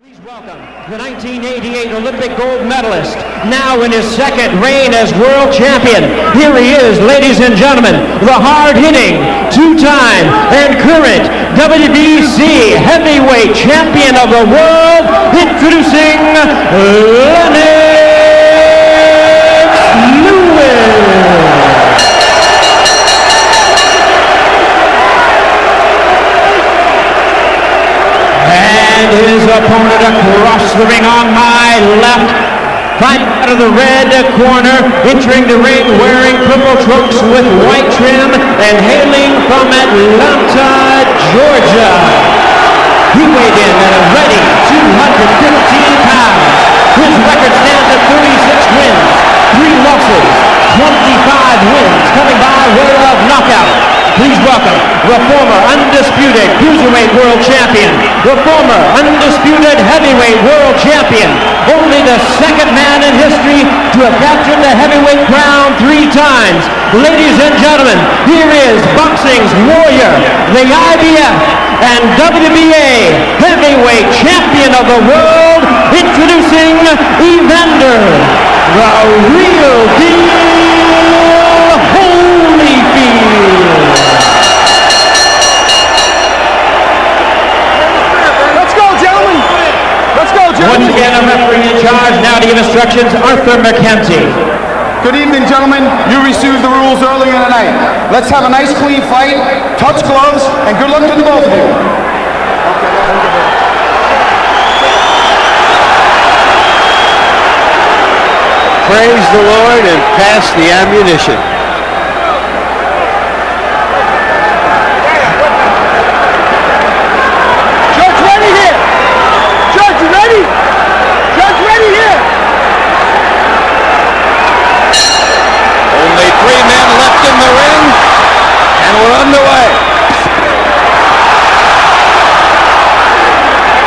Please welcome the 1988 Olympic gold medalist, now in his second reign as world champion. Here he is, ladies and gentlemen, the hard-hitting, two-time and current WBC heavyweight champion of the world, introducing Lennox Lewis. His opponent across the ring on my left, fighting out of the red corner, entering the ring wearing purple trunks with white trim and hailing from Atlanta, Georgia. He weighed in at a ready 215 pounds. His record stands at 36 wins, 3 losses, 25 wins, coming by way of knockout. Please welcome the former undisputed cruiserweight world champion, the former undisputed heavyweight world champion, only the second man in history to have captured the heavyweight crown 3 times. Ladies and gentlemen, here is boxing's warrior, the IBF and WBA heavyweight champion of the world, introducing Evander, the real deal Holyfield. Once again, a referee in charge. Now to give instructions, Arthur McKenzie. Good evening, gentlemen. You received the rules earlier tonight. Let's have a nice, clean fight, touch gloves, and good luck to the both of you. Praise the Lord and pass the ammunition.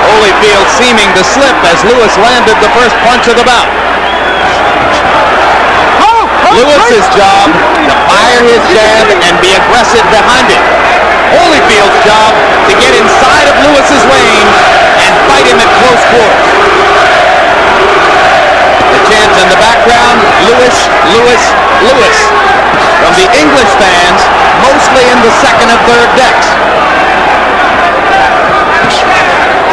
Holyfield seeming to slip as Lewis landed the first punch of the bout. Lewis's job to fire his jab and be aggressive behind it. Holyfield's job to get inside of Lewis's range and fight him at close quarters. The chant in the background, Lewis, Lewis, Lewis, from the English fans, mostly in the second and third decks.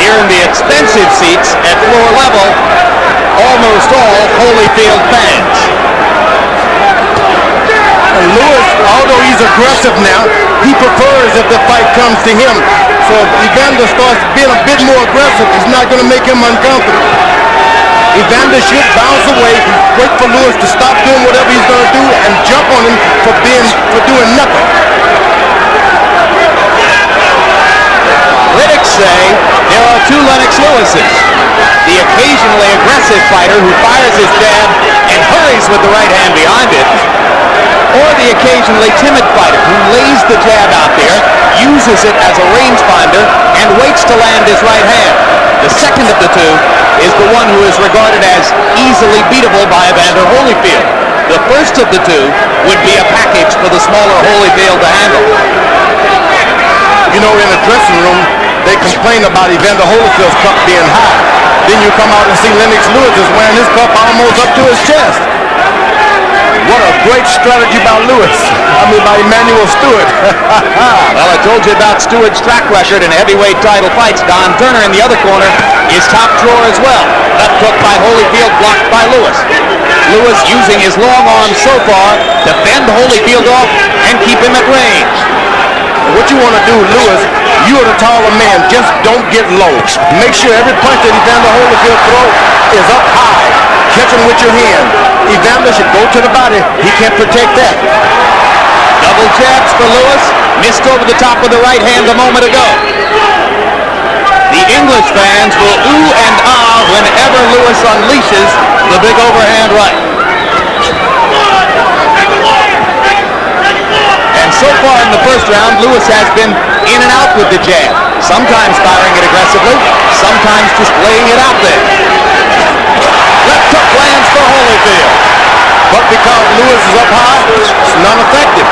Here in the expensive seats at floor level, almost all Holyfield fans. And Lewis, although he's aggressive now, he prefers if the fight comes to him. So if Evander starts being a bit more aggressive, it's not going to make him uncomfortable. Evander should bounce away, wait for Lewis to stop doing whatever he's going to do, and jump on him for doing nothing. Critics say there are 2 Lennox Lewises. The occasionally aggressive fighter who fires his jab and hurries with the right hand behind it, or the occasionally timid fighter who lays the jab out there, uses it as a rangefinder, and waits to land his right hand. The second of the 2 is the one who is regarded as easily beatable by Evander Holyfield. The first of the 2 would be a package for the smaller Holyfield to handle. You know, in the dressing room, they complain about Evander Holyfield's cup being high. Then you come out and see Lennox Lewis is wearing his cup almost up to his chest. What a great strategy by Lewis. By Emmanuel Stewart. Well, I told you about Stewart's track record in heavyweight title fights. Don Turner in the other corner is top drawer as well. Left hook by Holyfield, blocked by Lewis. Lewis using his long arms so far to fend Holyfield off and keep him at range. What you want to do, Lewis, you are the taller man. Just don't get low. Make sure every punch that Evander Holyfield throws is up high. Catch him with your hand. Evander should go to the body. He can't protect that. Double jabs for Lewis. Missed over the top of the right hand a moment ago. The English fans will ooh and ah whenever Lewis unleashes the big overhand right. So far in the first round, Lewis has been in and out with the jab, sometimes firing it aggressively, sometimes just laying it out there. Left hook lands for Holyfield. But because Lewis is up high, it's not effective.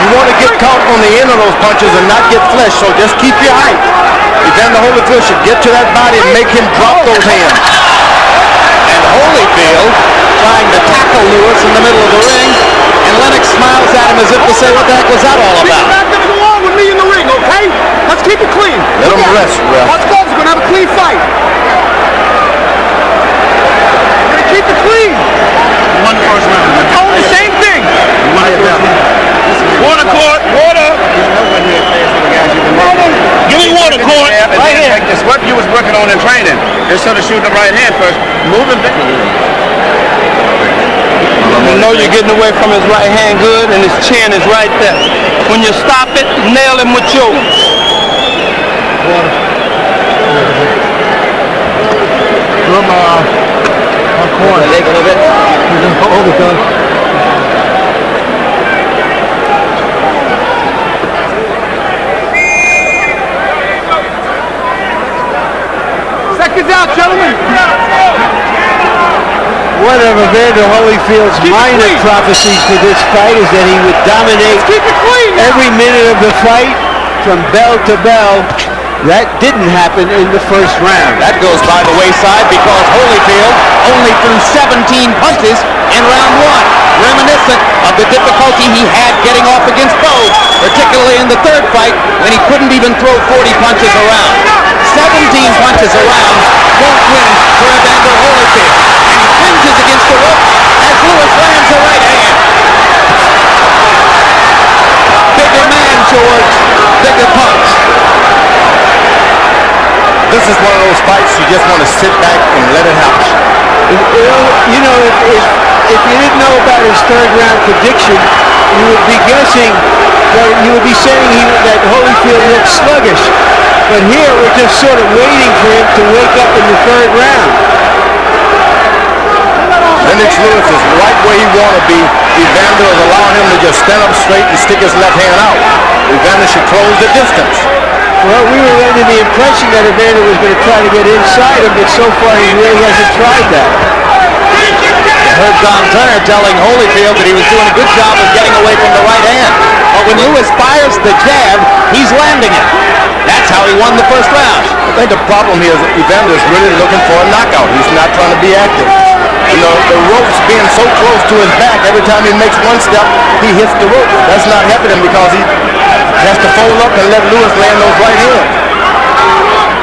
You want to get caught on the end of those punches and not get flesh, so just keep your height. Evander Holyfield should get to that body and make him drop those hands. And Holyfield trying to tackle Lewis in the middle of the ring, and Lennox smiles at him as if to say, what the heck was that all You're about? not going to go on with me in the ring, okay? Let's keep it clean. Let him rest, ref. Us boys are going to have a clean fight. We're going to keep it clean. You won the first round. We're doing the same thing. You won the first round. Water court, water. Give me water, court. Right here. It's what you was working on in training. Instead of shooting the right hand first, moving back. You know you're getting away from his right hand good, and his chin is right there. When you stop it, nail him with yours. From corner. Leg a little bit. Hold it, Doug. Seconds out, gentlemen. One of Evander Holyfield's minor prophecies for this fight is that he would dominate every minute of the fight from bell to bell. That didn't happen in the first round. That goes by the wayside because Holyfield only threw 17 punches in round one, reminiscent of the difficulty he had getting off against Bo, particularly in the third fight when he couldn't even throw 40 punches around. 17 punches around won't win for Evander Holyfield, and he flinches against the rope as Lewis lands a right hand. Bigger man, George, bigger punch. This is one of those fights you just want to sit back and let it happen. You know, if you didn't know about his third round prediction, you would be guessing that you would be saying that Holyfield looked sluggish. But here we're just sort of waiting for him to wake up in the third round. Lennox Lewis is right where he want to be. Evander is allowing him to just stand up straight and stick his left hand out. Evander should close the distance. Well, we were under the impression that Evander was going to try to get inside him, but so far he really hasn't tried that. I heard Don Turner telling Holyfield that he was doing a good job of getting away from the right hand. But when Lewis fires the jab, he's landing it. That's how he won the first round. I think the problem here is Evander is really looking for a knockout. He's not trying to be active. You know, the ropes being so close to his back, every time he makes one step, he hits the rope. That's not helping him because he has to fold up and let Lewis land those right hands.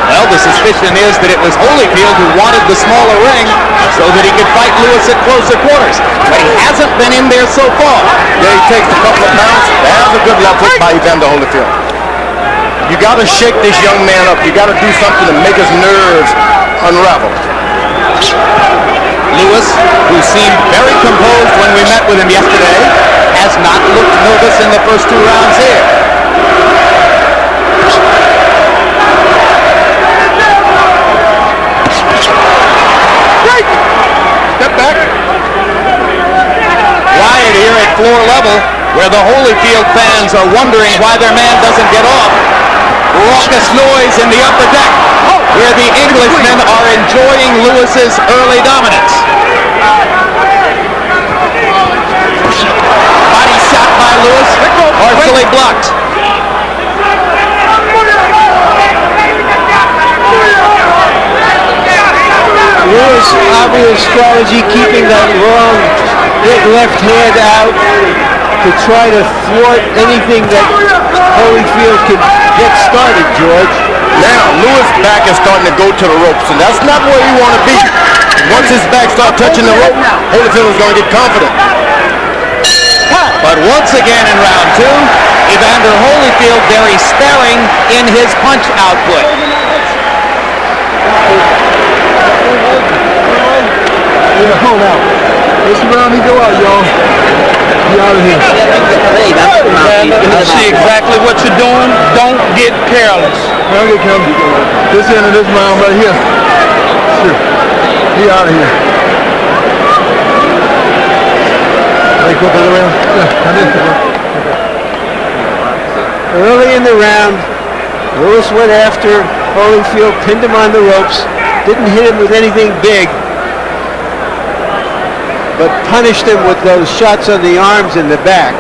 Well, the suspicion is that it was Holyfield who wanted the smaller ring so that he could fight Lewis at closer quarters. But he hasn't been in there so far. Yeah, he takes a couple of pounds. There's a good left hook by Evander Holyfield. You got to shake this young man up. You got to do something to make his nerves unravel. Lewis, who seemed very composed when we met with him yesterday, has not looked nervous in the first two rounds here. Step back. Quiet here at floor level, where the Holyfield fans are wondering why their man doesn't get off. Raucous noise in the upper deck, where the Englishmen are enjoying Lewis's early dominance. Body shot by Lewis, partially blocked. Lewis' obvious strategy, keeping that long big left hand out to try to thwart anything that Holyfield could get started, George. Now, Lewis' back is starting to go to the ropes, and that's not where you want to be. Once his back starts touching the rope, Holyfield is going to get confident. But once again in round two, Evander Holyfield very sparing in his punch output. Yeah, hold out. This round he go out, y'all. Be out of here. See exactly what you're doing. Don't get careless. I'll get careless. This end of this round right here. Sure. Be out of here. Early in the round, Lewis went after Holyfield, pinned him on the ropes, didn't hit him with anything big, but punished him with those shots on the arms and the back.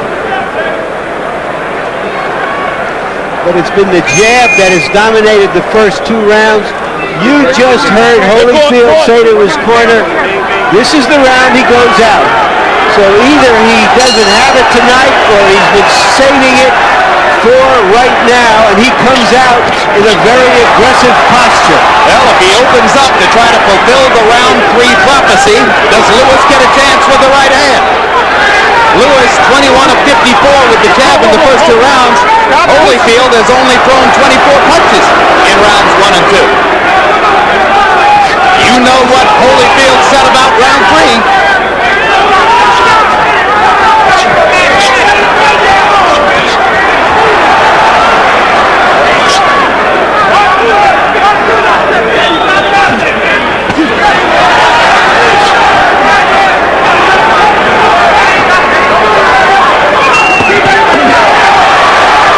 but it's been the jab that has dominated the first 2 rounds. You just heard Holyfield say to his corner, this is the round he goes out. So either he doesn't have it tonight or he's been saving it for right now, and he comes out in a very aggressive posture. Well, if he opens up to try to fulfill the round 3 prophecy, does Lewis get a chance with the right hand? Lewis, 21 of 54 with the jab in the first 2 rounds. Holyfield has only thrown 24 punches in rounds 1 and 2. You know what Holyfield said about round 3.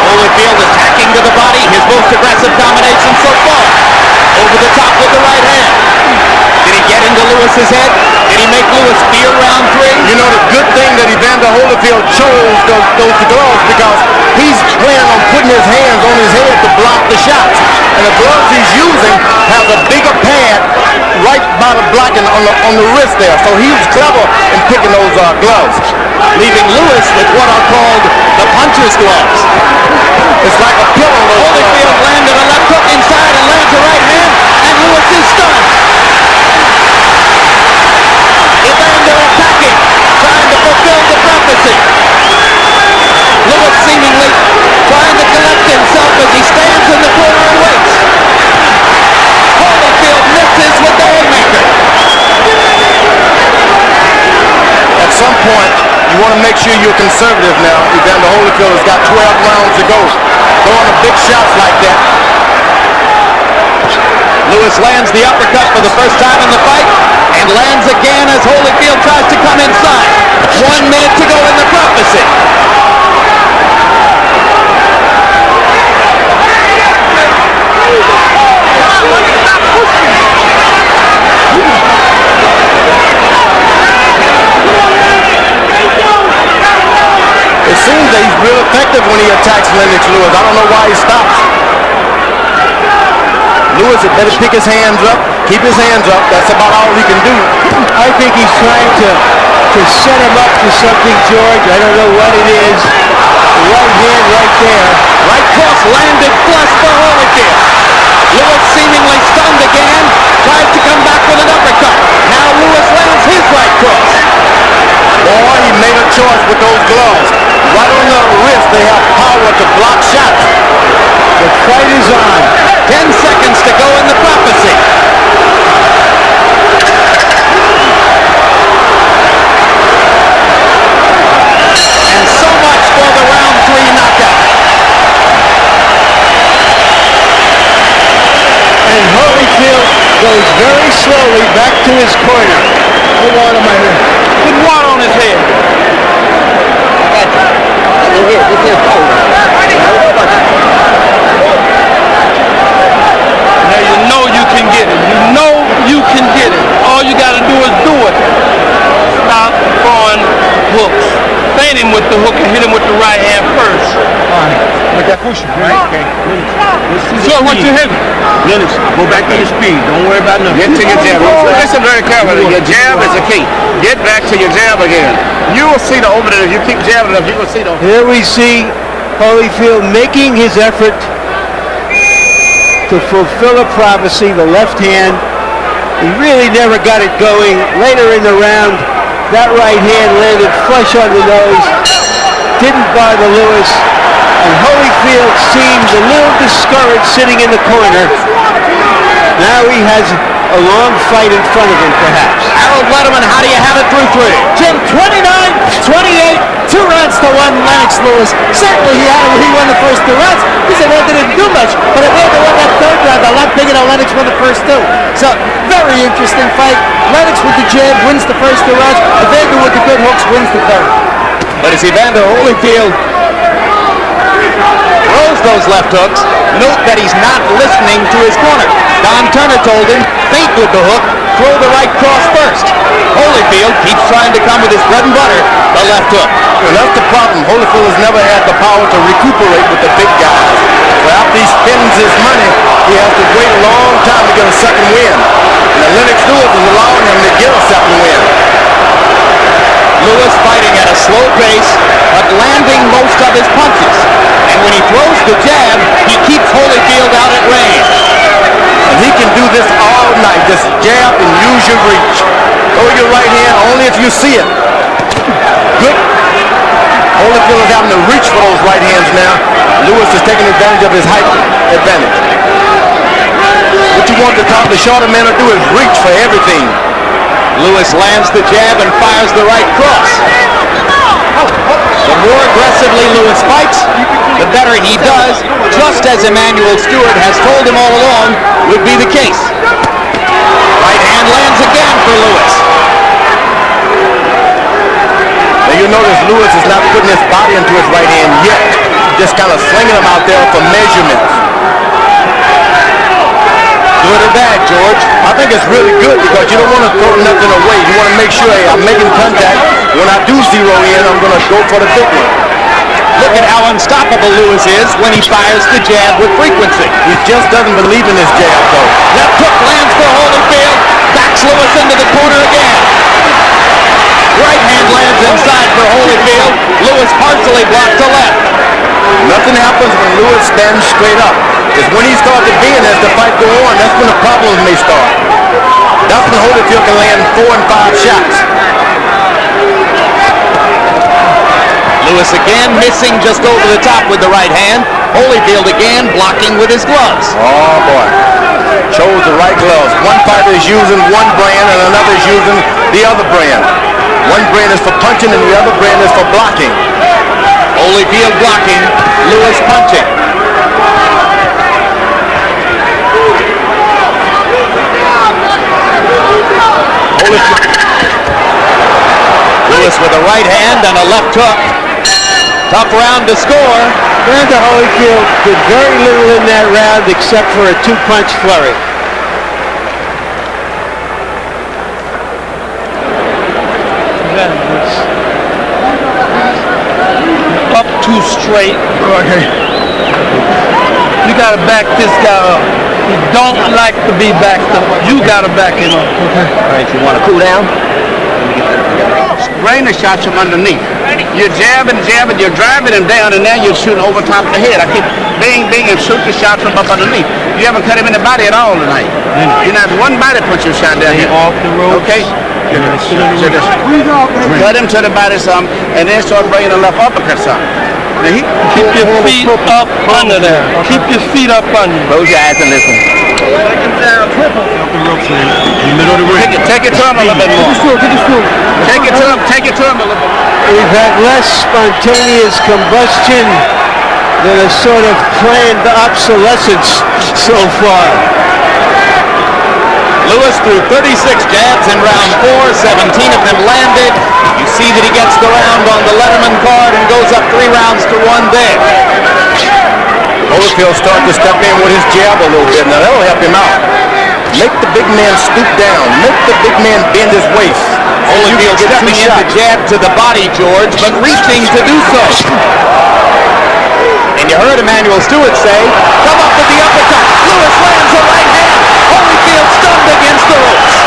Holyfield attacking to the body, his most aggressive combination so far. Over the top with the right hand. Did he get into Lewis's head? Did he make Lewis fear round 3? You know, the good thing that Evander Holyfield chose those gloves, because he's planning on putting his hands on his head to block the shots. And the gloves he's using has a bigger pad right by the blocking on the wrist there. So he was clever in picking those gloves. Leaving Lewis with what are called the puncher's gloves. It's like a pillow. Holyfield landed a left hook inside and lands a right hand, and Lewis is stunned. Evander attacking, trying to fulfill the prophecy. Lewis seemingly trying to collect himself as he stands in the corner and waits. Holyfield misses with the haymaker. At some point, you want to make sure you're conservative now. Evander Holyfield has got 12 rounds to go. Throwing the big shots like that. Lewis lands the uppercut for the first time in the fight, and lands again as Holyfield tries to come inside. 1 minute to go in the prophecy. It seems that he's real effective when he attacks Lennox Lewis. I don't know why he stops. Lewis had better pick his hands up, keep his hands up. That's about all he can do. I think he's trying to set him up for something, George. I don't know what it is. The right hand right there. Right cross landed flush for Holyfield. Lewis seemingly stunned again, tries to come back with an uppercut. Now Lewis lands his right cross. Boy, he made a choice with those gloves. Right on the wrist, they have power to block shots. The fight is on. 10 seconds to go in the prophecy. And so much for the round 3 knockout. And Holyfield goes very slowly back to his corner. Put water on my head. Put water on his head. Now you know you can get it. You know you can get it. All you got to do is do it. Stop throwing hooks. Feint him with the hook and hit him with the right hand first. All right. Let that push him. Right? Okay. So what you hitting? Lennox, go back to your speed. Don't worry about nothing. Get to your jab. Listen very carefully. Your jab is the key. Get back to your jab again. You will see the opening. If you keep jabbing enough, you will see the opening. Here we see Holyfield making his effort to fulfill a prophecy, the left hand. He really never got it going. Later in the round, that right hand landed flush on the nose. Didn't bother Lewis. And Holyfield seems a little discouraged sitting in the corner. Now he has a long fight in front of him, perhaps. Harold Letterman, how do you have it through 3? Jim, 29-28, 2 rounds to 1, Lennox Lewis. Certainly he won the first 2 rounds. He said Evander didn't do much, but Evander won that 3rd round a lot bigger than Lennox won the first 2. So, very interesting fight. Lennox with the jab wins the first 2 rounds. Evander with the good hooks wins the 3rd. But as Evander Holyfield throws those left hooks, note that he's not listening to his corner. Don Turner told him, feint with the hook, throw the right cross first. Holyfield keeps trying to come with his bread and butter, the left hook. And that's the problem. Holyfield has never had the power to recuperate with the big guys. So after he spends his money, he has to wait a long time to get a second win. And Lennox Lewis is allowing him to get a second win. Lewis fighting at a slow pace, but landing most of his punches. And when he throws the jab, he keeps Holyfield out at range. And he can do this all night. Just jab and use your reach. Throw your right hand only if you see it. Good. Holyfield is having to reach for those right hands now. Lewis is taking advantage of his height advantage. What you want the shorter man to do is reach for everything. Lewis lands the jab and fires the right cross. The more aggressively Lewis fights, the better he does, just as Emmanuel Stewart has told him all along would be the case. Right hand lands again for Lewis. Now you notice Lewis is not putting his body into his right hand yet. Just kind of slinging them out there for measurements. Good or bad, George? I think it's really good because you don't want to throw nothing away. You want to make sure, hey, I'm making contact. When I do zero in, I'm going to go for the victory. Look at how unstoppable Lewis is when he fires the jab with frequency. He just doesn't believe in his jab, though. Left hook lands for Holyfield. Backs Lewis into the corner again. Right hand lands inside for Holyfield. Lewis partially blocked to left. Nothing happens when Lewis stands straight up. It's when he starts to bend as the fight go on, that's when the problems may start. That's when Holyfield can land 4 and 5 shots. Lewis again missing just over the top with the right hand. Holyfield again blocking with his gloves. Oh boy. Chose the right gloves. One fighter is using one brand and another is using the other brand. One brand is for punching and the other brand is for blocking. Holyfield blocking, Lewis punching. Lewis with a right hand and a left hook. Tough round to score. Evander Holyfield did very little in that round except for a two-punch flurry. Up too straight. Okay. You gotta back this guy up. He don't like to be backed up. You gotta back him up. Okay. All right, you want to cool down? Rainer shots from underneath. You're jabbing, you're driving him down, and now you're shooting over top of the head. I keep bing, and shoot the shot from up underneath. You haven't cut him in the body at all tonight. You're not one body punch you shot down here. Off the rope. Okay? Cut him to the body some, and then start bringing the left uppercut some. Now Keep your feet up under there. Keep your feet up under. Close your eyes and listen. Take him down. Take it to him a little bit more. Take it to him a little bit. We've had less spontaneous combustion than a sort of planned obsolescence so far. Lewis threw 36 jabs in round 4, 17 of them landed. You see that he gets the round on the Letterman card and goes up 3 rounds to 1 there. Holyfield starting to step in with his jab a little bit. Now that'll help him out. Make the big man stoop down. Make the big man bend his waist. Holyfield stepping in the jab to the body, George, but reaching to do so. And you heard Emmanuel Stewart say, come up with the uppercut. Lewis lands a right hand. Holyfield stunned against the ropes.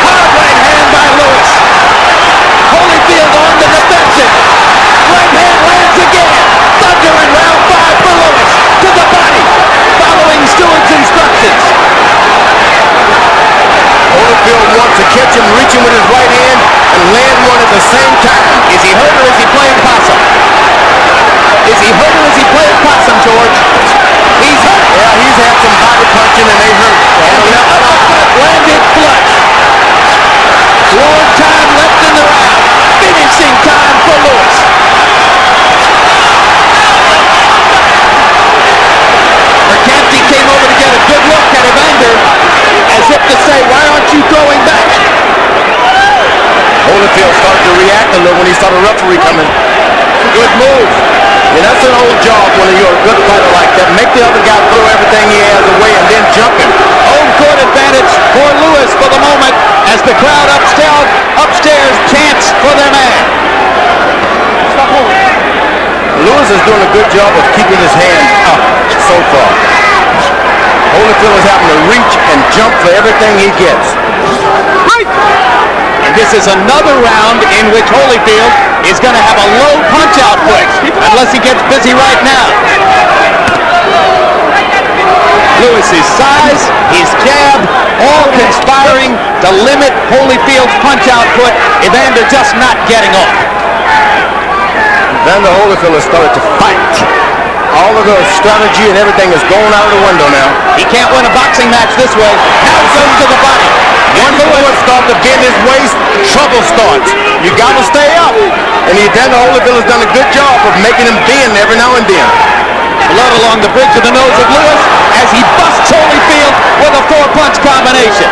Hard right hand by Lewis. Holyfield on the defensive. Right hand lands again. Thunder in round 5 for Lewis. To the body. Following Stewart's instructions. Holyfield wants to catch him reaching with his right hand and land one at the same time. Is he hurt or is he playing possum? Is he hurt or is he playing possum, George? He's hurt. Yeah, he's had some body punching and they hurt. And the uppercut landed flush. Long time left in the round. Finishing time for Lewis. Mercanti came over to get a good look at Evander, as if to say, why aren't you throwing back? Holyfield started to react a little when he saw the referee coming. Good move. Yeah, that's an old job when you're a good fighter like that. Make the other guy throw everything he has away and then jump him. Home court advantage for Lewis for the moment, as the crowd upstairs chants for their man. Lewis is doing a good job of keeping his hands up so far. Holyfield is having to reach and jump for everything he gets. And this is another round in which Holyfield is going to have a low punch output unless he gets busy right now. Lewis's size, his jab, all conspiring to limit Holyfield's punch output. Evander just not getting off. Evander Holyfield has started to fight. All of the strategy and everything is going out of the window now. He can't win a boxing match this way. Now he goes to the body. Once Lewis starts to bend his waist, trouble starts. You got to stay up. And Evander Holyfield has done a good job of making him bend every now and then. Blood along the bridge of the nose of Lewis as he busts Holyfield with a 4-punch combination.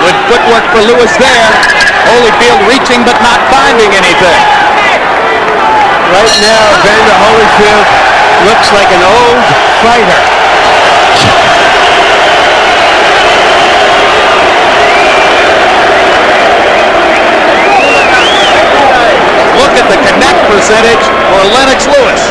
Good footwork for Lewis there. Holyfield reaching but not finding anything. Right now, Evander Holyfield looks like an old fighter. Look at the connect percentage for Lennox Lewis.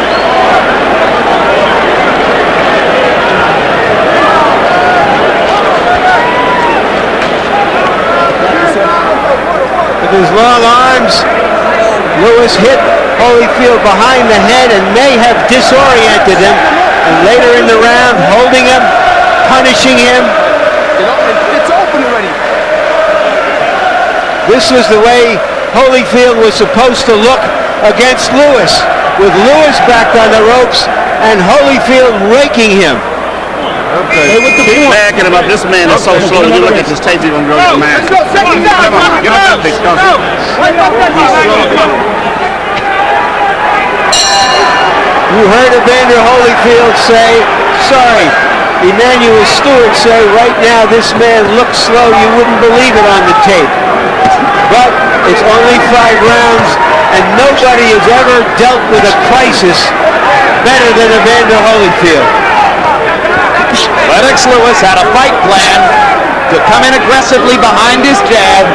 With his long arms, Lewis hit Holyfield behind the head and may have disoriented him. And later in the round, holding him, punishing him. It's open already. This was the way Holyfield was supposed to look against Lewis, with Lewis back on the ropes and Holyfield raking him. Okay. Keep backing him up. This man is so slow. You look at this tape, you're going to grow your man. Get up there, big cousin. You heard Evander Holyfield say, sorry, Emmanuel Stewart say, right now this man looks slow, you wouldn't believe it on the tape. But it's only 5 rounds, and nobody has ever dealt with a crisis better than Evander Holyfield. Lennox Lewis had a fight plan to come in aggressively behind his jab,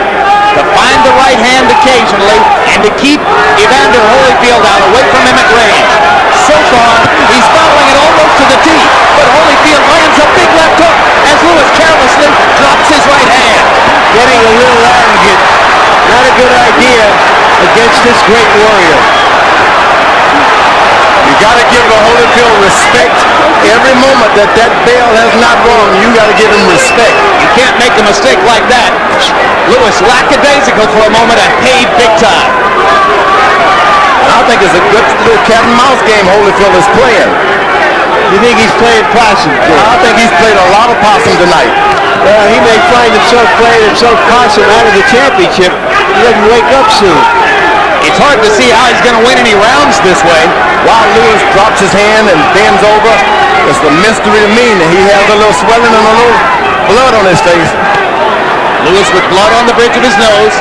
to find the right hand occasionally, and to keep Evander Holyfield out away from him at range. So far, he's following it almost to the teeth, but Holyfield lands a big left hook as Lewis carelessly drops his right hand. Getting a little arrogant. Not a good idea against this great warrior. You got to give the Holyfield respect. Every moment that bell has not rung, you got to give him respect. You can't make a mistake like that. Lewis lackadaisical for a moment and paid big time. I think it's a good little cat and mouse game Holyfield is playing. You think he's playing possum? I think he's played a lot of possum tonight. Well, he may find himself playing himself possum out of the championship. He doesn't wake up soon. It's hard to see how he's going to win any rounds this way. While Lewis drops his hand and bends over, it's a mystery to me that he has a little swelling and a little blood on his face. Lewis with blood on the bridge of his nose.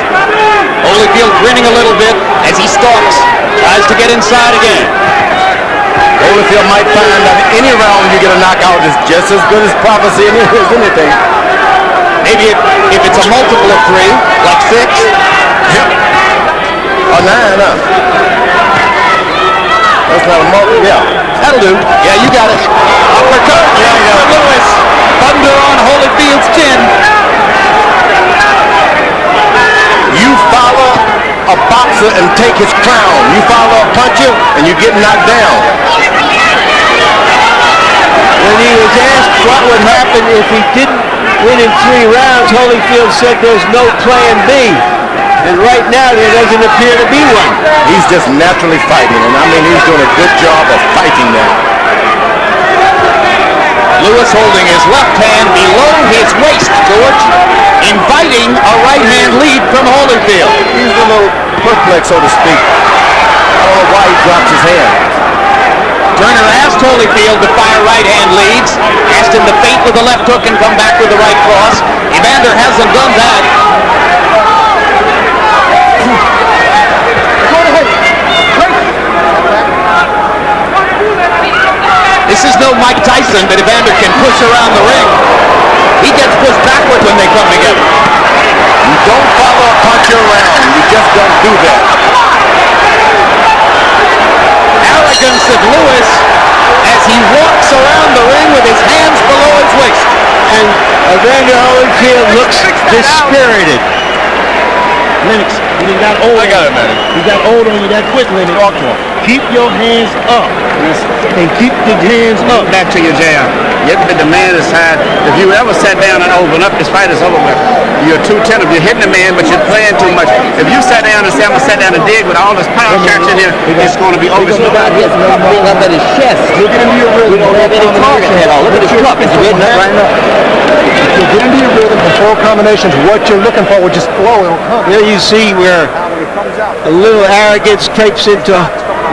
Holyfield grinning a little bit as he stalks. Tries to get inside again. Holyfield might find that any round you get a knockout is just as good as prophecy as anything. Maybe if it's a multiple of 3, like 6. Yep. Or 9, huh? That's not a multiple, yeah. That'll do. Yeah, you got it. Uppercut. Yeah, Lewis. Thunder on Holyfield's chin. You follow a boxer and take his crown. You follow a puncher and you get knocked down. When he was asked what would happen if he didn't win in 3 rounds, Holyfield said there's no plan B. And right now there doesn't appear to be one. He's just naturally fighting, and I mean he's doing a good job of fighting now. Lewis holding his left hand below his waist, George, inviting a right hand lead from Holyfield. He's a little perplexed, so to speak. I don't know why he drops his hand. Turner asked Holyfield to fire right hand leads, asked him to feint with the left hook and come back with the right cross. Evander hasn't done that. This is no Mike Tyson that Evander can push around the ring. He gets pushed backward when they come together. You don't follow a puncher around. You just don't do that. Arrogance of Lewis as he walks around the ring with his hands below his waist. And Evander Holyfield looks dispirited. Lennox, you got old. I got it, man. You got old on you that quick, Lennox. Talk to him. Keep your hands up. And keep the hands up. Back to your jab. You have to demand his side. If you ever sat down and open up, this fight is over with. You're too tentative. You're hitting the man, but you're playing too much. If you sat down and say, I'm going to sit down and dig with all this power shots in here, it's going to be over. Bring up at his chest. Look at into your rhythm. We don't have any target at all. Look at his cup. It's hitting that right now. If you get into your rhythm before combinations, what you're looking for will just flow. It'll come. There you see where a little arrogance creeps into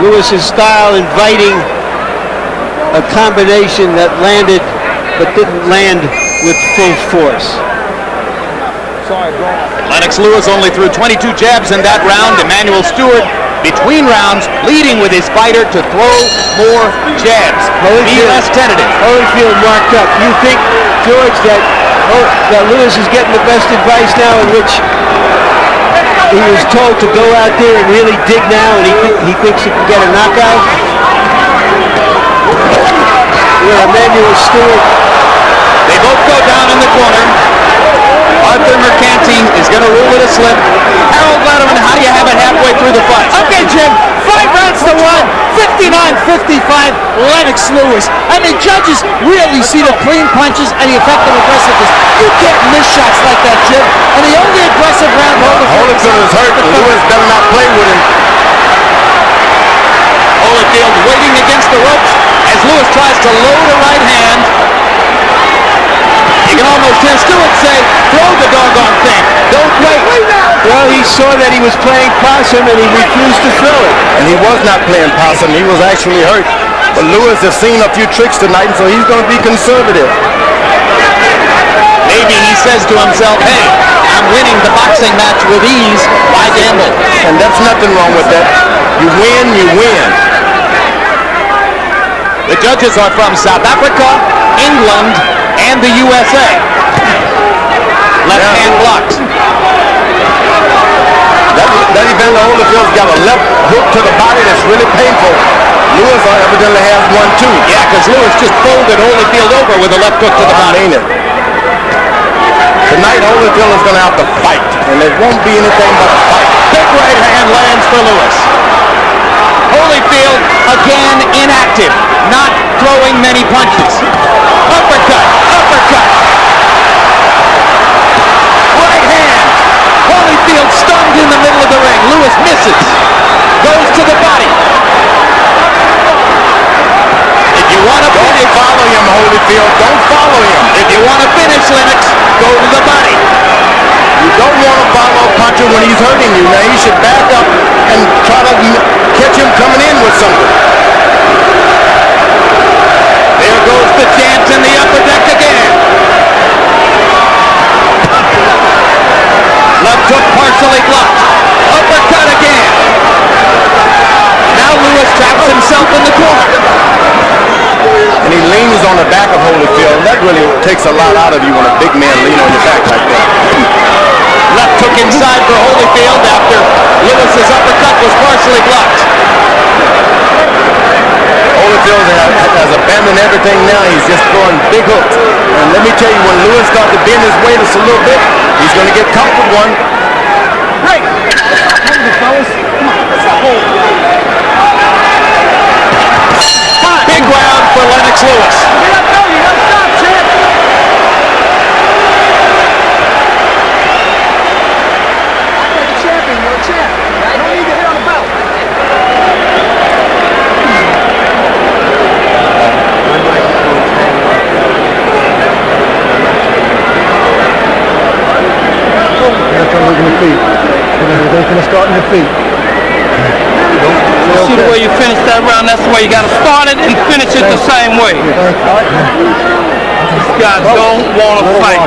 Lewis's style, inviting a combination that landed but didn't land with full force. Lennox Lewis only threw 22 jabs in that round. Emmanuel Stewart, between rounds, leading with his fighter to throw more jabs. Be less tentative. Holyfield marked up. You think, George, that Lewis is getting the best advice now, in which he was told to go out there and really dig now, and he thinks he can get a knockout? Emmanuel Stewart. They both go down in the corner. Arthur Mercanti is going to rule it a slip. Harold Letterman, how do you have it halfway through the fight? Okay, Jim. 5 rounds to 1. 59-55. Lennox Lewis. And the judges really see the clean punches and the effective aggressiveness. You can't miss shots like that, Jim. And the only aggressive round Holyfield is hurt. Lewis better not play with him. Holyfield waiting against the ropes as Lewis tries to load a right hand. You can almost hear Stewart say, throw the doggone thing. Don't wait. Well, he saw that he was playing possum and he refused to throw it. And he was not playing possum. He was actually hurt. But Lewis has seen a few tricks tonight, and so he's going to be conservative. Maybe he says to himself, hey, I'm winning the boxing match with ease. Why gamble? And that's nothing wrong with that. You win, you win. The judges are from South Africa, England, and the USA. Left hand blocks. That Evander Holyfield's got a left hook to the body that's really painful. Lewis evidently has one too. Yeah, because Lewis just folded Holyfield over with a left hook to the body. I mean it. Tonight Holyfield is going to have to fight, and it won't be anything but a fight. Big right hand lands for Lewis. Holyfield again inactive, not throwing many punches. Uppercut, uppercut. Right hand. Holyfield stunned in the middle of the ring. Lewis misses. Goes to the body. If you want to finish, Follow him, Holyfield. Don't follow him. if you want to finish Lennox, go to the body. You don't want to follow a puncher when he's hurting you. Now he should back up and try to catch him coming in with something. There goes the chance in the upper deck again. Left hook partially blocked. Uppercut again. Now Lewis traps himself in the corner. And he leans on the back of Holyfield. That really takes a lot out of you when a big man leans on your back like that. Left hook inside for Holyfield after Lewis's uppercut was partially blocked. Holyfield has abandoned everything now. He's just throwing big hooks. And let me tell you, when Lewis starts to bend his weight just a little bit, he's going to get caught with one. Great. Fellas. Come on. Let's not hold. Big round for Lennox Lewis. You gotta stop, champ. I'm like a champion. You're a champ. I don't need to hit on the belt. Everything's going to start in the feet. See the way you finish that round? That's the way you got to start it and finish it the same way. These guys don't want to fight.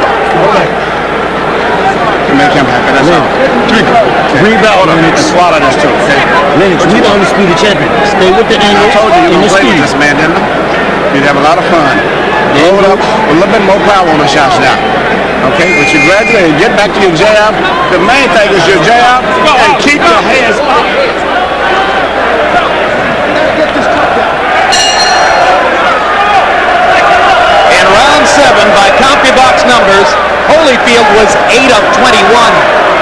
Make him happy, that's all. Breathe out, Lennox. Swallow this too, okay? Lennox, we the undisputed champion. Stay with the angle I told you and you the were playing speed. with this man, didn't I? You'd have a lot of fun. Load up with a little bit more power on the shots now. Okay, but you graduate and get back to your jab. The main thing is your jab and keep your hands up. In round 7, by CompuBox numbers, Holyfield was 8 of 21.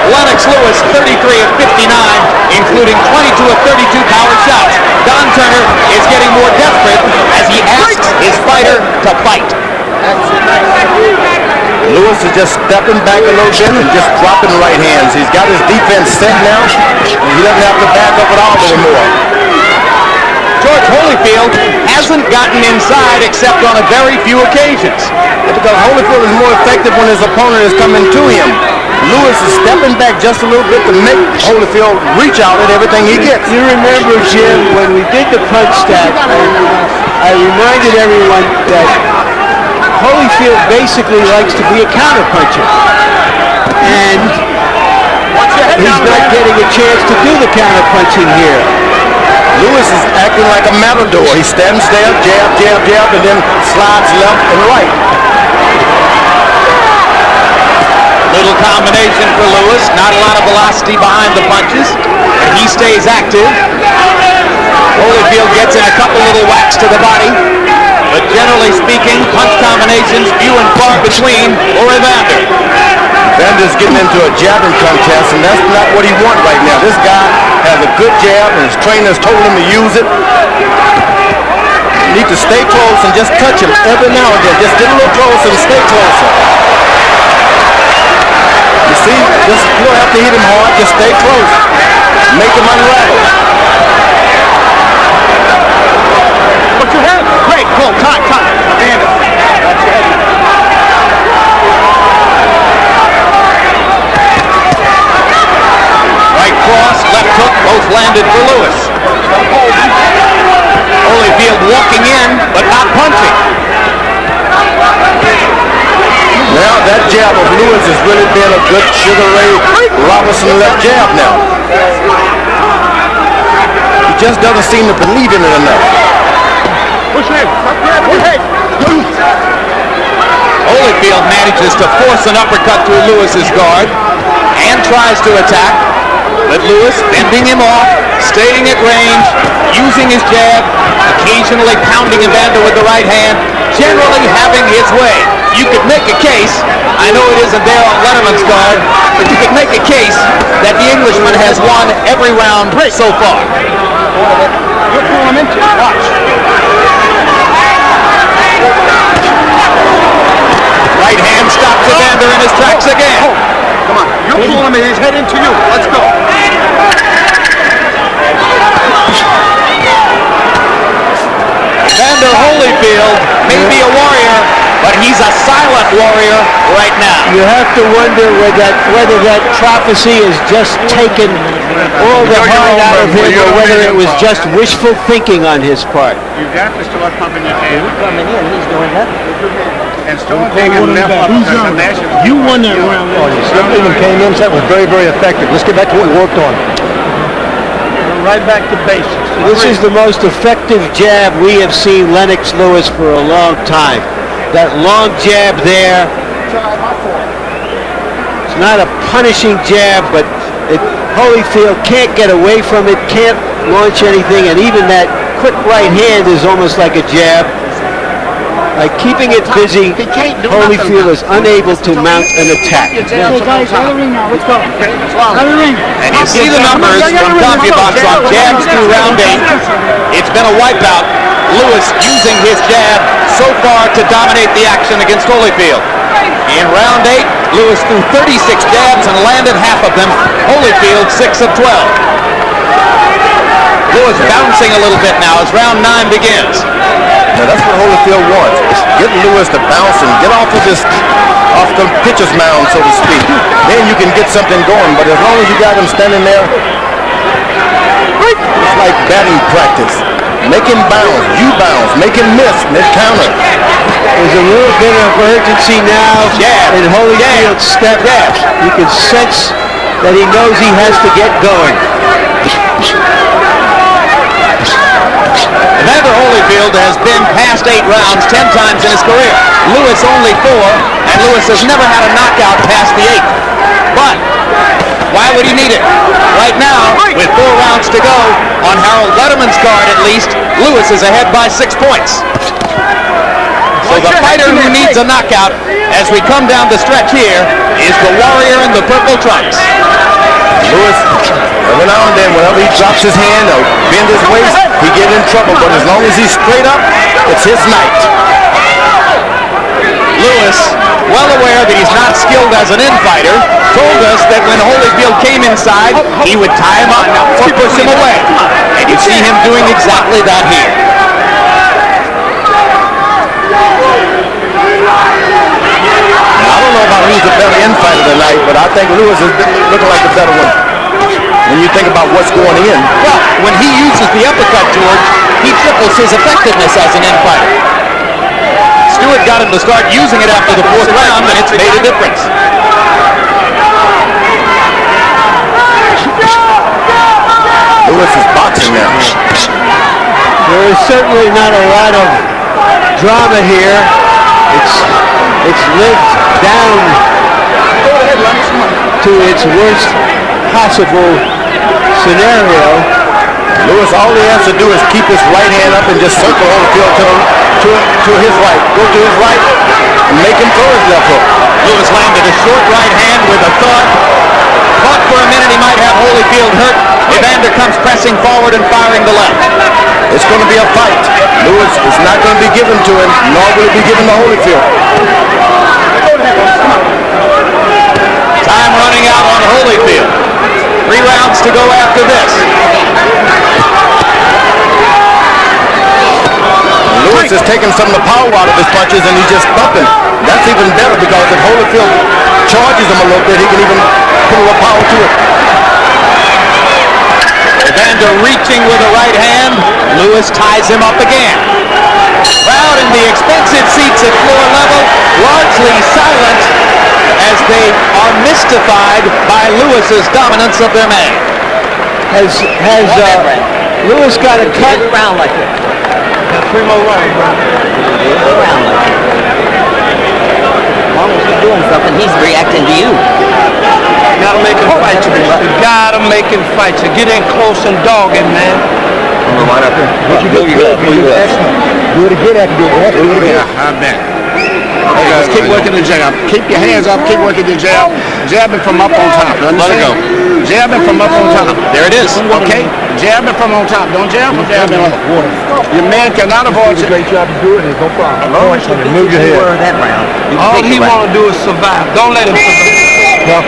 Lennox Lewis 33 of 59, including 22 of 32 power shots. Don Turner is getting more desperate as he asks his fighter to fight. Lewis is just stepping back a little bit and just dropping right hands. He's got his defense set now, and he doesn't have to back up at all anymore. George Holyfield hasn't gotten inside except on a very few occasions. Because Holyfield is more effective when his opponent is coming to him. Lewis is stepping back just a little bit to make Holyfield reach out at everything he gets. You remember, Jim, when we did the punch stat, I reminded everyone that Holyfield basically likes to be a counterpuncher. And he's not getting a chance to do the counterpunching here. Lewis is acting like a matador. He stands there, jab, jab, jab, and then slides left and right. Little combination for Lewis, not a lot of velocity behind the punches, and he stays active. Holyfield gets in a couple little whacks to the body, but generally speaking, punch combinations few and far between for Evander. Evander's getting into a jabbing contest, and that's not what he wants right now. This guy has a good jab, and his trainers told him to use it. You need to stay close and just touch him every now and then. Just get a little closer and stay closer. You see, just, you don't have to hit him hard, just stay close. Make him unravel. What you have? Great, pull, time. Evander. Right cross, left hook, both landed for Lewis. Holyfield walking in, but not punching. Now that jab of Lewis has really been a good Sugar Ray Robinson left jab now. He just doesn't seem to believe in it enough. Holyfield manages to force an uppercut through Lewis's guard and tries to attack, but Lewis fending him off, staying at range, using his jab, occasionally pounding Evander with the right hand, generally having his way. You could make a case, I know it isn't there on Letterman's guard, but you could make a case that the Englishman has won every round so far. You're pulling him into it. Watch. Right hand stops Evander in his tracks again. Come on. You're pulling him, he's heading to you. Let's go. Evander Holyfield may be a warrior, but he's a silent warrior right now. You have to wonder whether that prophecy has just taken all the heart out of him, or whether it was just wishful thinking on his part. You got to start pumping your hand. Coming in, he's doing that. And start digging left up. You won that round. Something came in that was very, very effective. Let's get back to what we worked on. Right back to basics. This is the most effective jab we have seen Lennox Lewis for a long time. That long jab there. It's not a punishing jab, but Holyfield can't get away from it, can't launch anything, and even that quick right hand is almost like a jab. By keeping it busy, Holyfield is unable to mount an attack. Hey guys, out of the ring now. Let's go. Out of the ring. And you see the numbers from CompuBox on jabs through round 8. It's been a wipeout. Lewis using his jab so far to dominate the action against Holyfield. In round 8, Lewis threw 36 jabs and landed half of them. Holyfield 6 of 12. Lewis bouncing a little bit now as round 9 begins. Now that's what Holyfield wants. Get Lewis to bounce and get off of the pitcher's mound, so to speak. Then you can get something going. But as long as you got him standing there, it's like batting practice. Make him bounce, you bounce, make him miss, mid-counter. There's a little bit of urgency now in Holyfield's step. You can sense that he knows he has to get going. Evander Holyfield has been past last 8 rounds 10 times in his career. Lewis only 4, and Lewis has never had a knockout past the 8th. But why would he need it? Right now, with 4 rounds to go, on Harold Letterman's card at least, Lewis is ahead by 6 points. So the fighter who needs a knockout as we come down the stretch here is the warrior in the purple trunks. Lewis, every now and then, whenever he drops his hand or bends his waist, he get in trouble. But as long as he's straight up, it's his night. Lewis, well aware that he's not skilled as an infighter, told us that when Holyfield came inside, he would tie him up or push him away. And you see him doing exactly that here. I don't know about who's the better infighter tonight, but I think Lewis is looking like the better one. When you think about what's going in. Well, when he uses the uppercut, George, he triples his effectiveness as an infighter. Stewart got him to start using it after the 4th round, and it's made a difference. Lewis is boxing now. There is certainly not a lot of drama here. It's lived down to its worst possible scenario. Lewis, all he has to do is keep his right hand up and just circle Holyfield to his right. Go to his right and make him throw his left hook. Lewis landed a short right hand with a thud. Thought for a minute he might have Holyfield hurt. Evander comes pressing forward and firing the left. It's going to be a fight. Lewis is not going to be given to him, nor will it be given to Holyfield. Time running out on Holyfield. 3 rounds to go after this. Lewis is taking some of the power out of his punches and he's just thumping. That's even better because if Holyfield charges him a little bit, he can even put a little power to it. Evander reaching with a right hand. Lewis ties him up again. Crowd in the expensive seats at floor level, largely silent as they are mystified by Lewis's dominance of their man. Has Lewis got a cut? Round like it. Got 3 more rounds. Round like it. As long as you're doing something, he's reacting to you. Gotta make him fight you. You gotta make him fight you. Get in close and dog him, man. Right up here. Do it again after you do it. I bet. Hey, just keep working the jab. Keep your hands up. Keep working your jab. Jabbing from up on top. Let it go. Jabbing from up on top. There it is. Okay? Jabbing from on top. Don't jab from jabbing on. Your man cannot avoid you. Great job to do it. There's no problem. Move your head. That round. All he want to do is survive. Don't let him survive. Keep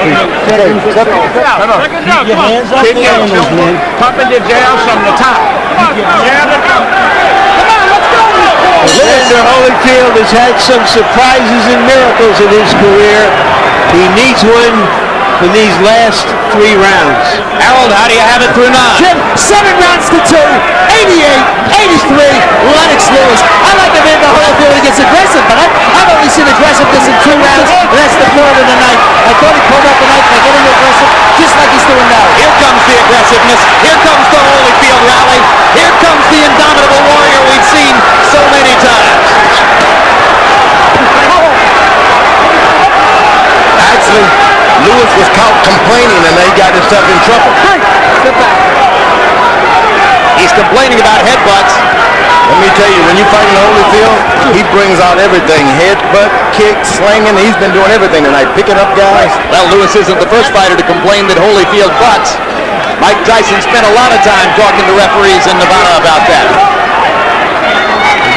your hands up. Keep your pumping your jabs from the top. Jabbing from. Evander Holyfield has had some surprises and miracles in his career. He needs one for these last 3 rounds. Harold, how do you have it through 9? Jim, 7 rounds to 2, 88-83, Lennox Lewis. I like Evander Holyfield when he gets aggressive, but I've only seen aggressiveness in 2 rounds, and that's the 3rd of the night. I thought he pulled up the night by getting aggressive, just like he's doing now. Here comes the aggressiveness. Here comes the Holyfield rally. Here comes the indomitable warrior we've seen so many times. Actually, Lewis was caught complaining and they got himself in trouble. He's complaining about headbutts. Let me tell you, when you're fighting Holyfield, he brings out everything. Headbutt, kick, slinging. He's been doing everything tonight, picking up guys. Well, Lewis isn't the first fighter to complain that Holyfield butts. Mike Tyson spent a lot of time talking to referees in Nevada about that.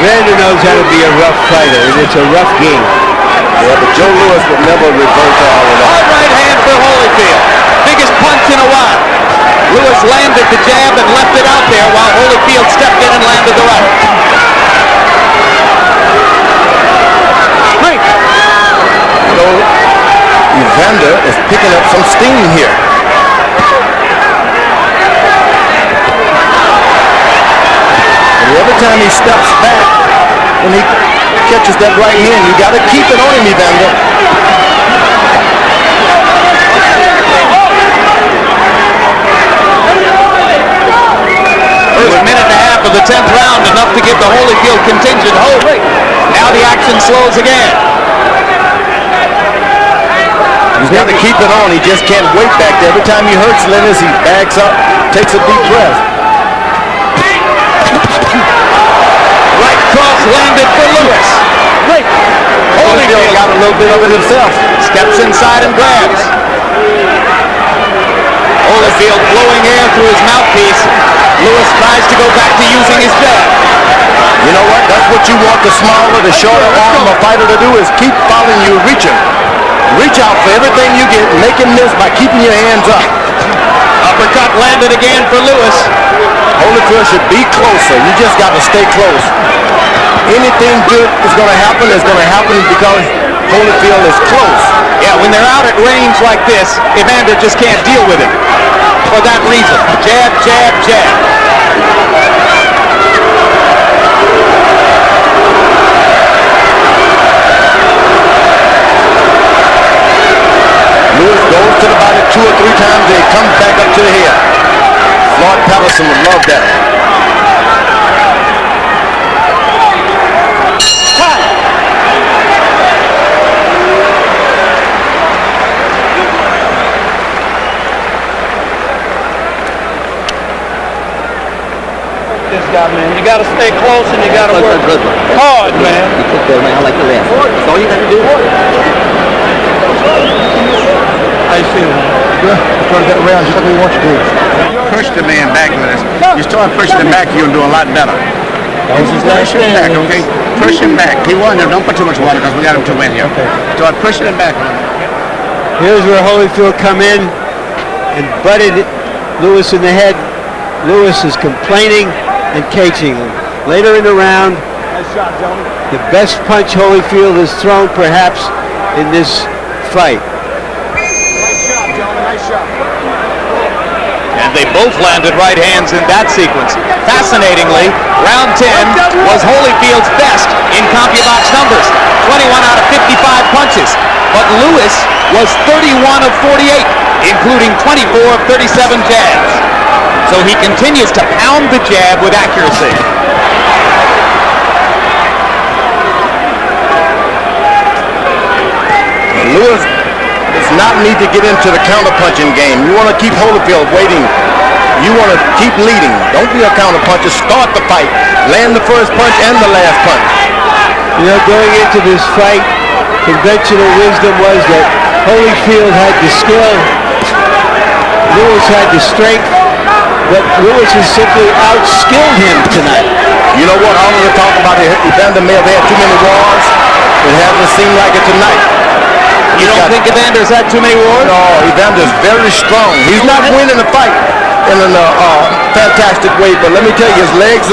Evander knows how to be a rough fighter, and it's a rough game. Yeah, but Joe Lewis would never revert to all of that. Hard right hand for Holyfield. Biggest punch in a while. Lewis landed the jab and left it out there while Holyfield stepped in and landed the right. You know, Evander is picking up some steam here. And every time he steps back, when he catches that right hand, you got to keep it on him, Evander. First minute and a half of of the 10th round, enough to give the Holyfield contingent hope. Now the action slows again. He's got to keep it on. He just can't wait back there. Every time he hurts Lennox, he backs up, takes a deep breath. Right cross landed for Lewis. Holyfield got a little bit of it himself. Steps inside and grabs. Holyfield blowing air through his mouthpiece. Lewis tries to go back to using his jab. You know what? That's what you want the smaller, the shorter arm of a fighter to do, is keep following you, reaching. Reach out for everything you get. Make him miss by keeping your hands up. Uppercut landed again for Lewis. Holyfield should be closer. You just got to stay close. Anything good is going to happen because Holyfield is close. Yeah, when they're out at range like this, Evander just can't deal with it. For that reason, jab, jab, jab. Lewis goes to the body 2 or 3 times, and he comes back up to the head. Floyd Patterson would love that. This guy, man, you got to stay close and you got to work hard, man. You took that around like the rest. That's all you got to do. How you feeling? Good. Turn that around just like we want you to. Push the man back with us. You start pushing him back, you'll do a lot better. Push him back, okay? Push him back. He won. Don't put too much water because we got him to win here. Start pushing him back. Here's where Holyfield come in and butted Lewis in the head. Lewis is complaining and caging him. Later in the round, the best punch Holyfield has thrown perhaps in this fight. And they both landed right hands in that sequence. Fascinatingly, round 10 was Holyfield's best in CompuBox numbers. 21 out of 55 punches. But Lewis was 31 of 48, including 24 of 37 jabs. So he continues to pound the jab with accuracy. Lewis does not need to get into the counter-punching game. You want to keep Holyfield waiting. You want to keep leading. Don't be a counter-puncher. Start the fight. Land the first punch and the last punch. You know, going into this fight, conventional wisdom was that Holyfield had the skill, Lewis had the strength, but Lewis has simply outskilled him tonight. You know what? All of the talk about Evander may have had too many wars. It hasn't seemed like it tonight. You don't think Evander's had too many wars? No, Evander's very strong. He's not winning the fight in a fantastic way, but let me tell you, his legs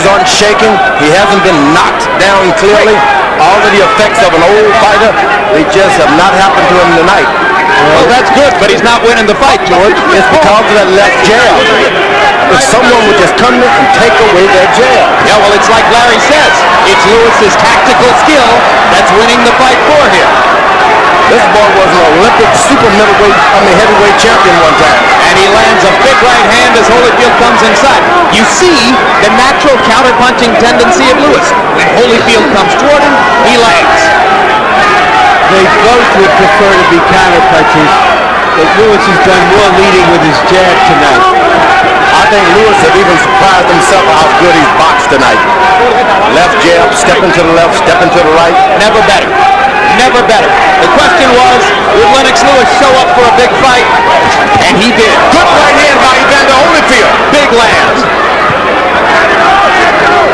aren't shaking. He hasn't been knocked down clearly. All of the effects of an old fighter, they just have not happened to him tonight. Well, that's good, but he's not winning the fight, George. It's because of that left jab. If someone would just come in and take away that jab. Yeah, well, it's like Larry says. It's Lewis's tactical skill that's winning the fight for him. This boy was an Olympic heavyweight champion one time. And he lands a big right hand as Holyfield comes inside. You see the natural counter-punching tendency of Lewis. When Holyfield comes toward him, he lands. They both would prefer to be counter-punchers, but Lewis has done more leading with his jab tonight. I think Lewis had even surprised himself how good he's boxed tonight. Left jab, stepping to the left, stepping to the right. Never better. Never better. The question was, would Lennox Lewis show up for a big fight? And he did. Good right hand by Evander Holyfield. Big lands.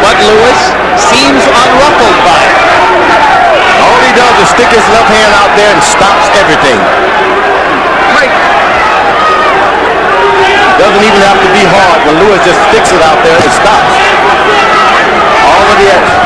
But Lewis seems unruffled by it. All he does is stick his left hand out there and stops everything. Doesn't even have to be hard. When Lewis just sticks it out there, it stops. All of the action.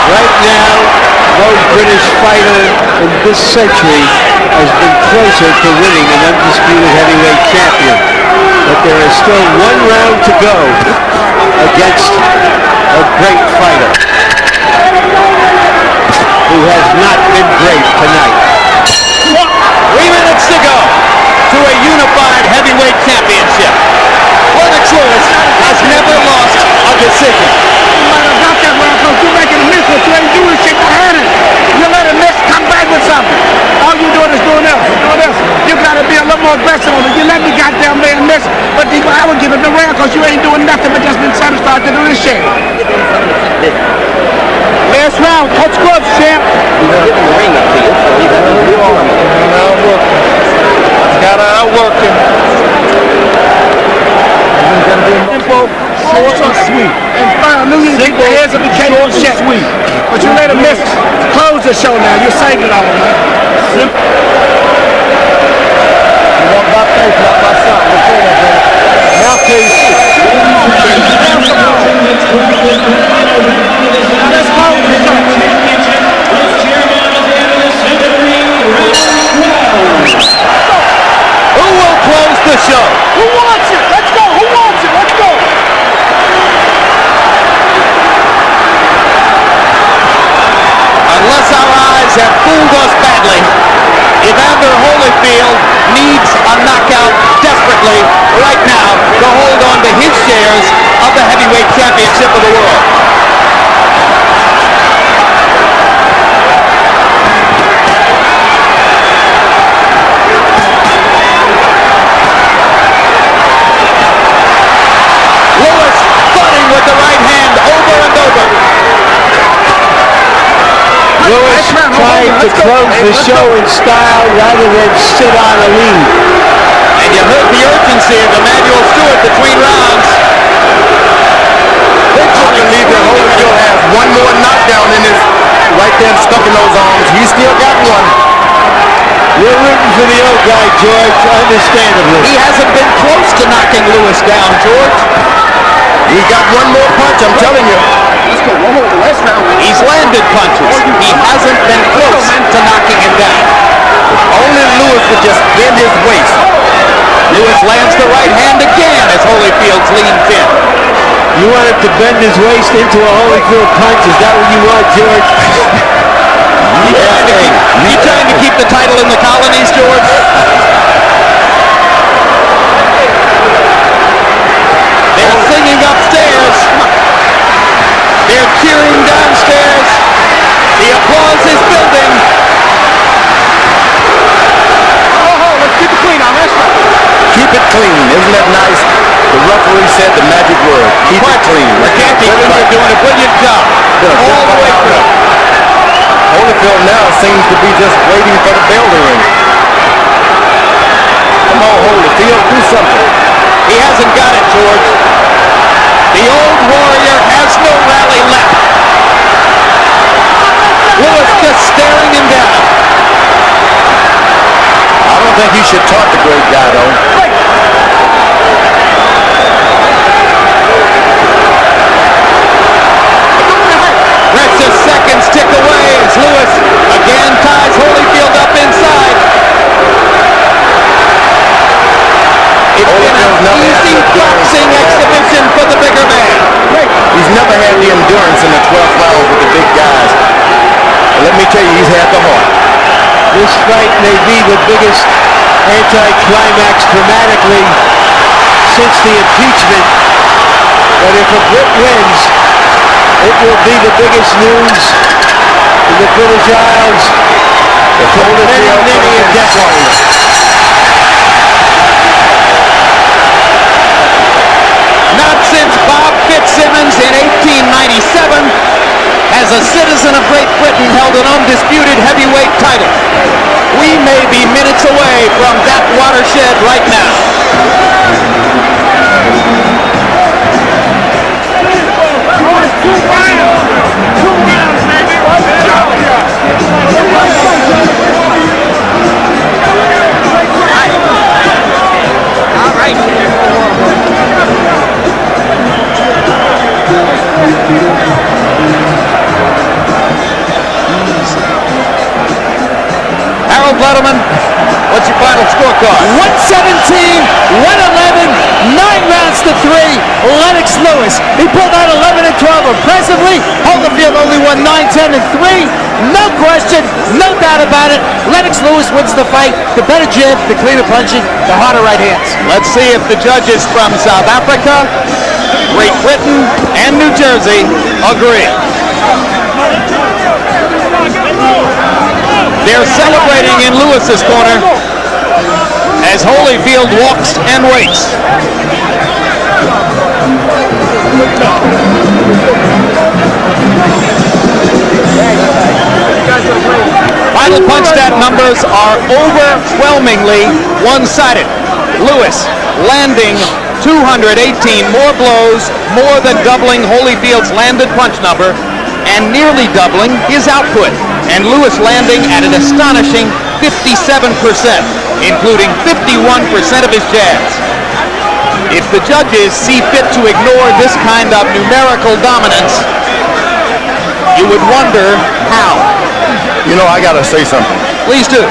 Right No British fighter in this century has been closer to winning an undisputed heavyweight champion. But there is still one round to go against a great fighter who has not been great tonight. 3 minutes to go to a unified heavyweight championship. Lennox Lewis has never lost a decision. You might have got that round because you're making a miss, but you ain't doing shit to hurt it. You let it miss, come back with something. All you doing is doing this, doing this. You gotta be a little more aggressive on it. You let the goddamn man miss, but I would give him the round because you ain't doing nothing but just been satisfied to do this shit. Last round, touch gloves, champ. He's giving the ring up to you, so he's gonna do all of it. Gotta outwork him. Simple, short and sweet. And fine, I knew you didn't get the hands up and catch on shit. Sweet. But you let him miss. Close the show now. You saved it all, man. Simple. You walk by faith, not by sight. Mouthpiece. Let's close the show. Who will close the show? Who wants it? Let's go. Who wants it? Let's go. Unless our eyes have fooled us badly, Evander Holyfield needs a knockout desperately right now to hold on to his shares of the heavyweight championship of the world. Lewis fighting with the right hand over and over. Lewis tried to close the show in style rather than sit on a lead. And you heard the urgency of Emmanuel Stewart between rounds. I believe that Holyfield has one more knockdown in his right there stuck in those arms. He's still got one. You're rooting for the old guy, George, understandably. He hasn't been close to knocking Lewis down, George. He's got one more punch, I'm telling you. Let's go. One more. Last round. He's landed punches. He hasn't been close to knocking him down. If only Lewis would just bend his waist. Lewis lands the right hand again as Holyfield's leans in. You want him to bend his waist into a Holyfield punch? Is that what you want, George? You trying to keep the title in the colonies, George? They're singing upstairs. They're cheering downstairs. The applause is building. Let's keep it clean on this one. Keep it clean. Isn't that nice? The referee said the magic word. Keep it clean. McCarthy Jr. doing a brilliant job. All the way through. Holyfield now seems to be just waiting for the bell to ring. Come on, Holyfield, do something. He hasn't got it, George. The old warrior has no rally left. Lewis just staring him down. I don't think he should taunt the great guy, though. Precious seconds tick away as Lewis again ties Holyfield up inside. It's been an easy boxing exhibition for the bigger man. He's never had the endurance in the 12th round with the big guys. But let me tell you, he's had the heart. This fight may be the biggest anti-climax dramatically since the impeachment, but if a Brit wins, it will be the biggest news in the British Isles for many a decade. Not since Bob Fitzsimmons in 1897 has a citizen of Great Britain held an undisputed heavyweight title. We may be minutes away from that watershed right now. All right. 12, Letterman. What's your final scorecard? 117, 111, 9 rounds to 3. Lennox Lewis. He pulled out 11 and 12 impressively. Holyfield only won 9, 10, and 3. No question, no doubt about it. Lennox Lewis wins the fight. The better jab, the cleaner punching, the harder right hands. Let's see if the judges from South Africa, Great Britain, and New Jersey agree. They're celebrating in Lewis's corner as Holyfield walks and waits. Final punch stat numbers are overwhelmingly one-sided. Lewis landing 218 more blows, more than doubling Holyfield's landed punch number, and nearly doubling his output. And Lewis landing at an astonishing 57%, including 51% of his jabs. If the judges see fit to ignore this kind of numerical dominance, you would wonder how. You know, I got to say something. Please do.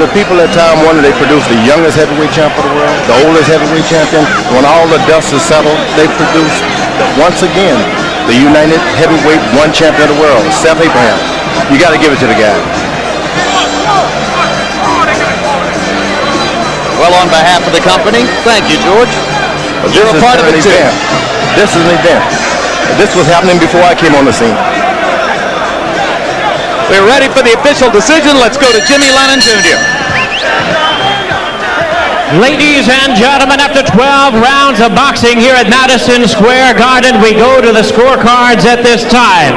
The people at Time Warner, they produced the youngest heavyweight champ of the world, the oldest heavyweight champion. When all the dust is settled, they produced, once again, the United Heavyweight One Champion of the world, Seth Abraham. You got to give it to the guy. Well, on behalf of the company, thank you, George. You're a part of it, too. This is an event. This was happening before I came on the scene. We're ready for the official decision. Let's go to Jimmy Lennon Jr. Ladies and gentlemen, after 12 rounds of boxing here at Madison Square Garden, we go to the scorecards at this time.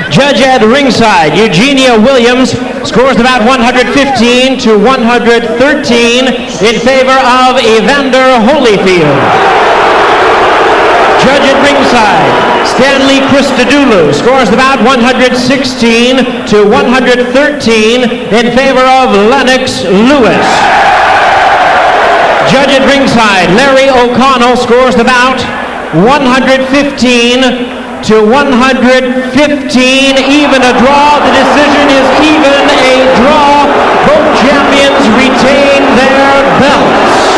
Judge at ringside, Eugenia Williams, scores about 115 to 113 in favor of Evander Holyfield. Judge at ringside, Stanley Christodoulou, scores about 116 to 113 in favor of Lennox Lewis. Judge at ringside, Larry O'Connell, scores about 115 to 115, even a draw. The decision is even a draw. Both champions retain their belts.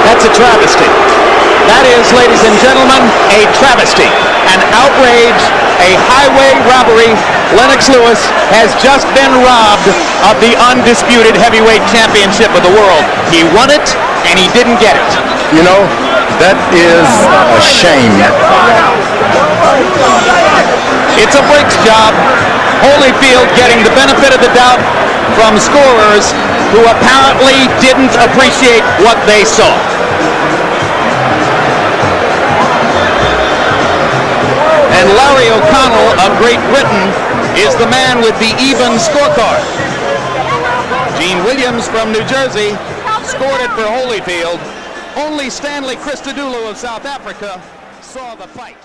That's a travesty. That is, ladies and gentlemen, a travesty, an outrage, a highway robbery. Lennox Lewis has just been robbed of the undisputed heavyweight championship of the world. He won it, and he didn't get it. You know, that is a shame. It's a Briggs job. Holyfield getting the benefit of the doubt from scorers who apparently didn't appreciate what they saw. And Larry O'Connell of Great Britain is the man with the even scorecard. Gene Williams from New Jersey scored it for Holyfield. Only Stanley Christodoulou of South Africa saw the fight.